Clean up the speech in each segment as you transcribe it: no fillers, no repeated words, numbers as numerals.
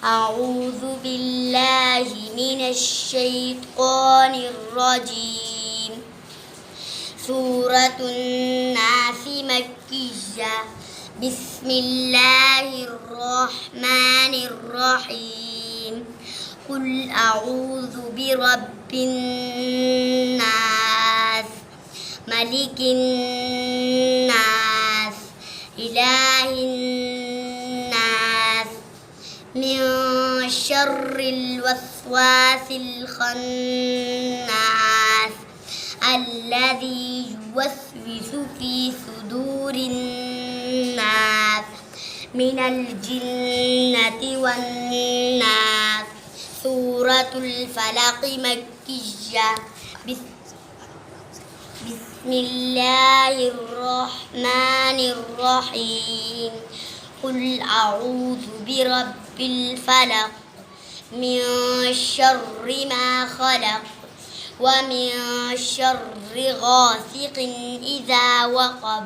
أعوذ بالله من الشيطان الرجيم. سورة الناس مكية. بسم الله الرحمن الرحيم. قل أعوذ برب الناس ملك الناس إله الناس من شر الوسواس الخناس الذي يوسوس في صدور الناس من الجنة والناس. سورة الفلق مكية. بسم الله الرحمن الرحيم. قل أعوذ برب الفلق من شر ما خلق ومن شر غاسق إذا وقب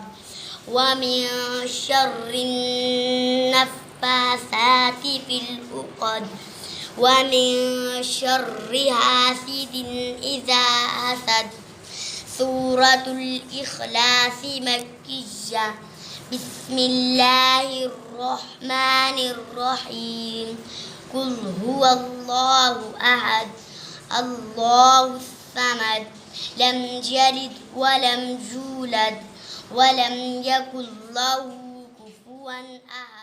ومن شر النفاثات في العقد ومن شر حاسد إذا حسد. سورة الإخلاص مكية. بسم الله الرحمن الرحيم. قل هو الله أحد الله الصمد لم يلد ولم يولد ولم يكن له كفوا أحد.